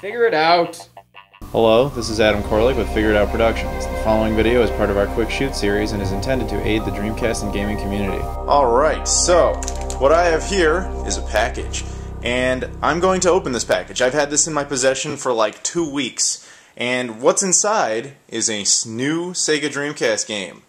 Figure it out. Hello, this is Adam Koralik with Figure It Out Productions. The following video is part of our Quick Shoot series and is intended to aid the Dreamcast and gaming community. Alright, so what I have here is a package, and I'm going to open this package. I've had this in my possession for like 2 weeks, and what's inside is a new Sega Dreamcast game.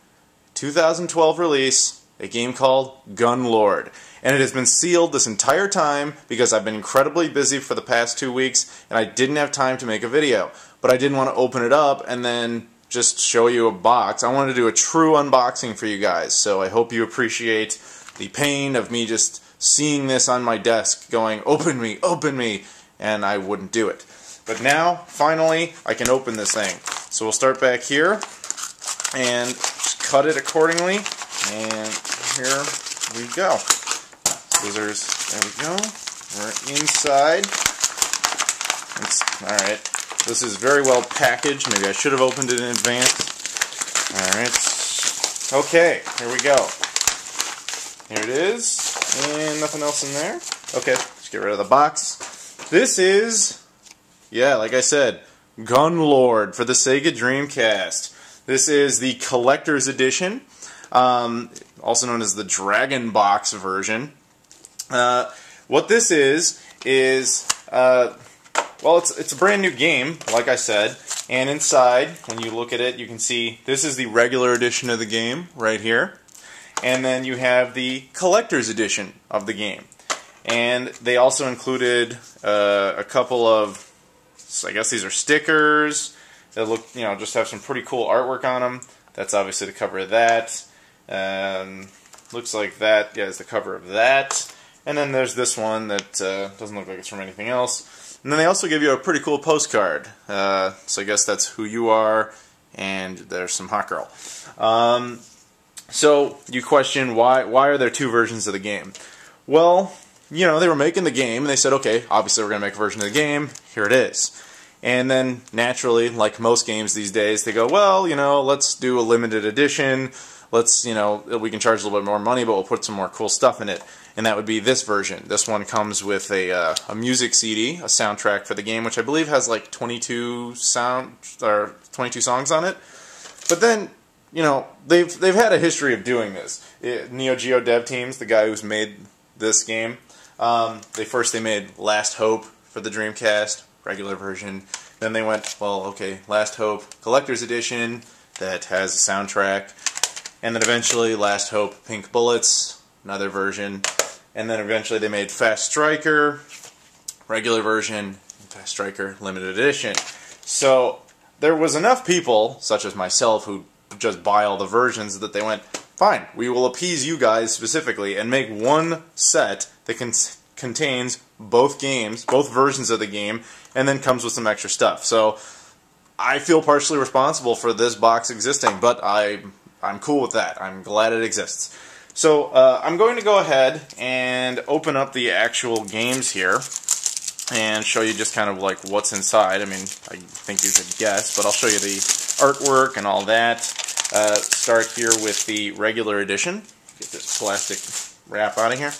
2012 release, a game called Gunlord. And it has been sealed this entire time because I've been incredibly busy for the past 2 weeks and I didn't have time to make a video. But I didn't want to open it up and then just show you a box. I wanted to do a true unboxing for you guys, so I hope you appreciate the pain of me just seeing this on my desk going, open me, and I wouldn't do it. But now, finally, I can open this thing. So we'll start back here and just cut it accordingly, and here we go. Scissors, there we go. We're inside. Alright, this is very well packaged. Maybe I should have opened it in advance. Alright, okay, here we go. Here it is, and nothing else in there. Okay, let's get rid of the box. This is, yeah, like I said, Gunlord for the Sega Dreamcast. This is the collector's edition, also known as the Dragon Box version. What this is well, it's a brand new game, like I said, and inside, when you look at it, you can see this is the regular edition of the game, right here, and then you have the collector's edition of the game. And they also included a couple of, I guess these are stickers that look, you know, just have some pretty cool artwork on them. That's obviously the cover of that. Looks like that, yeah, is the cover of that. And then there's this one that doesn't look like it's from anything else. And then they also give you a pretty cool postcard. So I guess that's who you are, and there's some hot girl. So you question, why are there two versions of the game? Well, you know, they were making the game, and they said, okay, obviously we're going to make a version of the game. Here it is. And then, naturally, like most games these days, they go, well, you know, let's do a limited edition. Let's, you know, we can charge a little bit more money, but we'll put some more cool stuff in it. And that would be this version. This one comes with a music CD, a soundtrack for the game, which I believe has like 22 songs on it. But then, you know, they've had a history of doing this. Neo Geo Dev Teams, the guy who's made this game, they made Last Hope for the Dreamcast, regular version. Then they went, well, okay, Last Hope Collector's Edition that has a soundtrack. And then eventually Last Hope Pink Bullets, another version. And then eventually they made Fast Striker, regular version, and Fast Striker Limited Edition. So there was enough people, such as myself, who just buy all the versions that they went, fine, we will appease you guys specifically and make one set that contains both games, both versions of the game, and then comes with some extra stuff. So I feel partially responsible for this box existing, but I'm cool with that. I'm glad it exists. So I'm going to go ahead and open up the actual games here and show you just kind of like what's inside. I mean, I think you could guess, but I'll show you the artwork and all that. Start here with the regular edition. Get this plastic wrap out of here.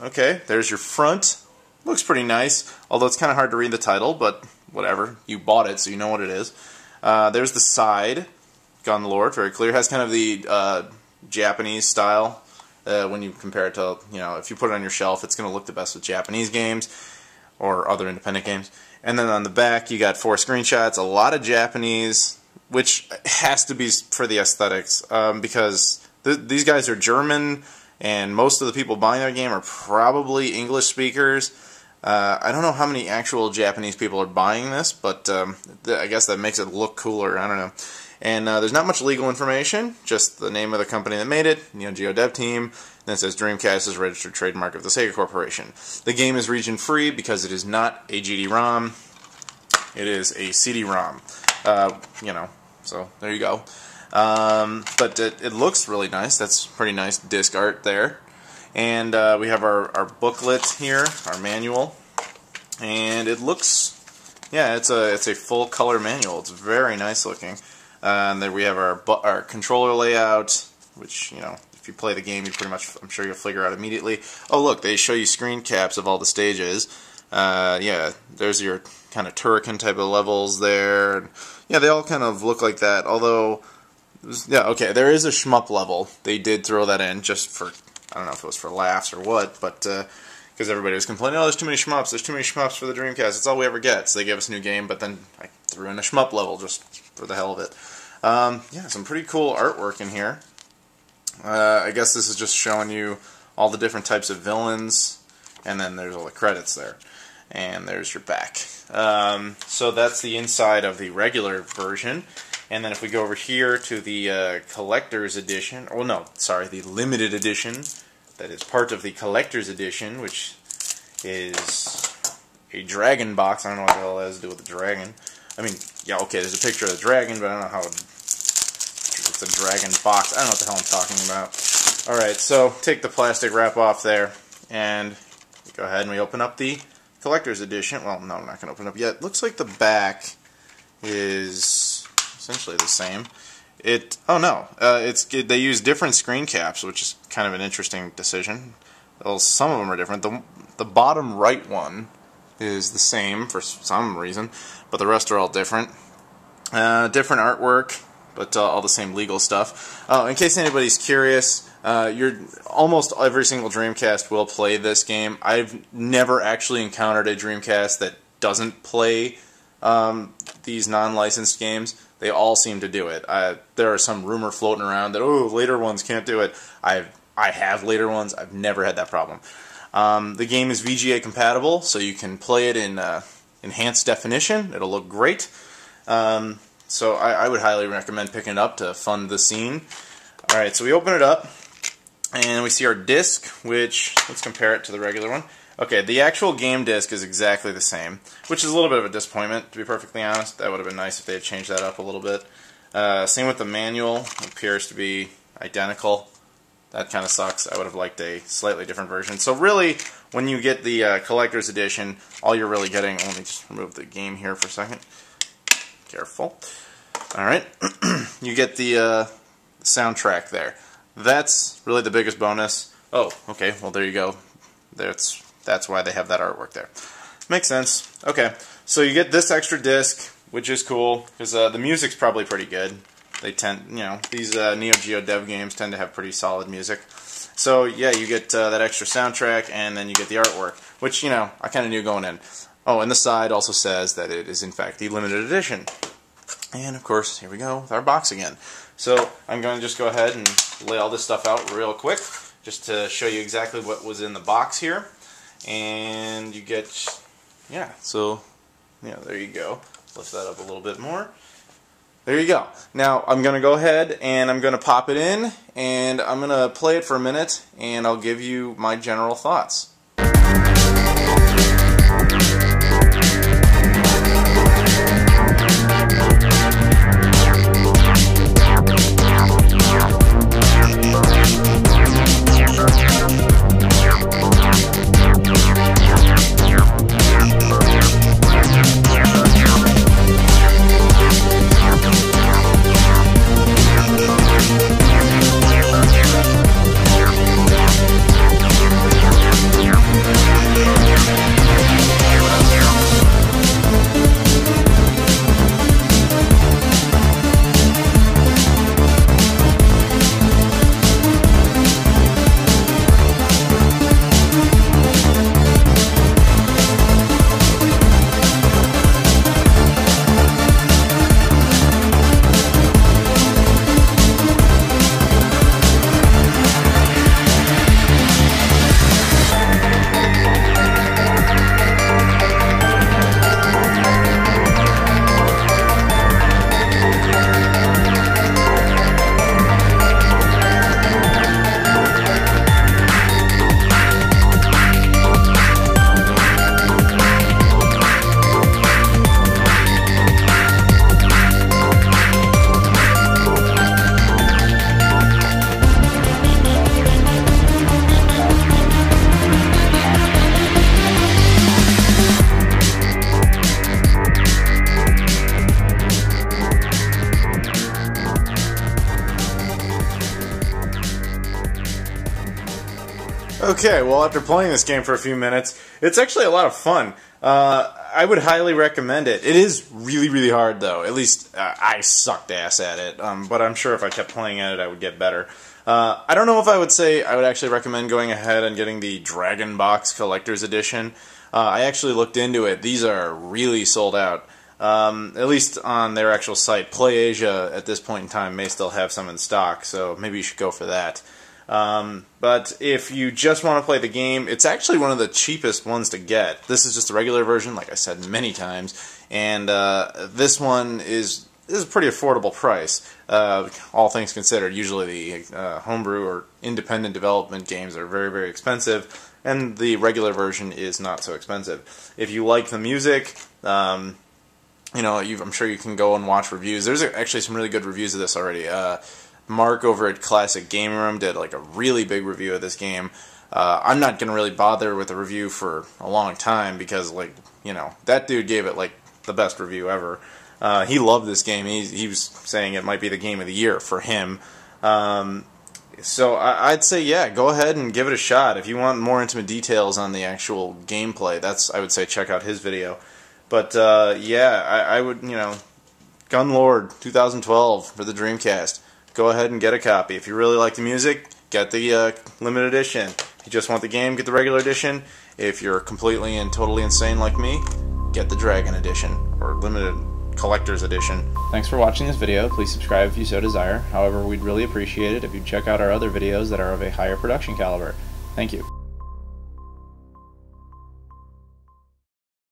Okay, there's your front. Looks pretty nice, although it's kind of hard to read the title, but whatever. You bought it, so you know what it is. There's the side. Gunlord, very clear. Has kind of the Japanese style. When you compare it to, you know, if you put it on your shelf, it's going to look the best with Japanese games or other independent games. And then on the back, you got 4 screenshots, a lot of Japanese, which has to be for the aesthetics, because these guys are German, and most of the people buying their game are probably English speakers. I don't know how many actual Japanese people are buying this, but I guess that makes it look cooler. I don't know. And there's not much legal information, just the name of the company that made it, Neo Geo Dev Team, and then it says Dreamcast is registered trademark of the Sega Corporation. The game is region-free because it is not a GD-ROM, it is a CD-ROM, you know, so there you go. But it looks really nice. That's pretty nice disc art there. And we have our booklet here, our manual, and it looks, yeah, it's a full color manual. It's very nice looking. And then we have our controller layout, which, you know, if you play the game, you pretty much, I'm sure you'll figure out immediately. Oh, look, they show you screen caps of all the stages. Yeah, there's your kind of Turrican type of levels there. Yeah, they all kind of look like that, although, yeah, okay, there is a shmup level. They did throw that in just for, I don't know if it was for laughs or what, but because everybody was complaining, oh, there's too many shmups for the Dreamcast, it's all we ever get. So they gave us a new game, but then I threw in a shmup level just for the hell of it. Yeah, some pretty cool artwork in here. I guess this is just showing you all the different types of villains, and then there's all the credits there. And there's your back. So that's the inside of the regular version. And then if we go over here to the collector's edition, oh no, sorry, the limited edition, that is part of the collector's edition, which is a dragon box. I don't know what the hell that has to do with the dragon. I mean, yeah, okay, there's a picture of the dragon, but I don't know how it's a dragon box. I don't know what the hell I'm talking about. Alright, so take the plastic wrap off there, and we go ahead and we open up the collector's edition. Well, no, I'm not going to open it up yet. Looks like the back is essentially the same. Oh no, they use different screen caps, which is kind of an interesting decision. Well, some of them are different. The bottom right one is the same for some reason, but the rest are all different. Different artwork, but all the same legal stuff. In case anybody's curious, almost every single Dreamcast will play this game. I've never actually encountered a Dreamcast that doesn't play these non-licensed games. They all seem to do it. There are some rumor floating around that, oh, later ones can't do it. I have later ones. I've never had that problem. The game is VGA compatible, so you can play it in enhanced definition. It'll look great. So I would highly recommend picking it up to fund the scene. Alright, so we open it up, and we see our disc, which, let's compare it to the regular one. Okay, the actual game disc is exactly the same, which is a little bit of a disappointment, to be perfectly honest. That would have been nice if they had changed that up a little bit. Same with the manual. It appears to be identical. That kind of sucks. I would have liked a slightly different version. So really, when you get the collector's edition, all you're really getting... Let me just remove the game here for a second. Careful. Alright. You get the soundtrack there. That's really the biggest bonus. Oh, okay. Well, there you go. That's why they have that artwork there. Makes sense. Okay. So you get this extra disc, which is cool, because the music's probably pretty good. They tend, these Neo Geo dev games tend to have pretty solid music. So, yeah, you get that extra soundtrack, and then you get the artwork, which, I kind of knew going in. Oh, and the side also says that it is, in fact, the limited edition. And, of course, here we go with our box again. So, I'm going to just go ahead and lay all this stuff out real quick, just to show you exactly what was in the box here. And you get, yeah, so, there you go. Lift that up a little bit more. There you go. Now, I'm going to go ahead and I'm going to pop it in, and I'm going to play it for a minute, and I'll give you my general thoughts. Okay, well, after playing this game for a few minutes, it's actually a lot of fun. I would highly recommend it. It is really, really hard, though. At least I sucked ass at it, but I'm sure if I kept playing at it, I would get better. I don't know if I would say I would actually recommend going ahead and getting the Dragon Box Collector's Edition. I actually looked into it. These are really sold out. At least on their actual site. PlayAsia at this point in time may still have some in stock, so maybe you should go for that. But if you just want to play the game, it's actually one of the cheapest ones to get. This is just a regular version, like I said many times, and this one is a pretty affordable price, all things considered. Usually the homebrew or independent development games are very, very expensive, and the regular version is not so expensive. If you like the music, you know, I'm sure you can go and watch reviews. There's actually some really good reviews of this already. Mark over at Classic Game Room did like a really big review of this game. I'm not going to really bother with a review for a long time because, like, you know, that dude gave it like the best review ever. He loved this game. He was saying it might be the game of the year for him. So I'd say, yeah, go ahead and give it a shot. If you want more intimate details on the actual gameplay, I would say check out his video. But yeah, I would, you know, Gunlord 2012 for the Dreamcast. Go ahead and get a copy. If you really like the music, get the limited edition. If you just want the game, get the regular edition. If you're completely and totally insane like me, get the Dragon Edition, or limited collector's edition. Thanks for watching this video. Please subscribe if you so desire. However, we'd really appreciate it if you'd check out our other videos that are of a higher production caliber. Thank you.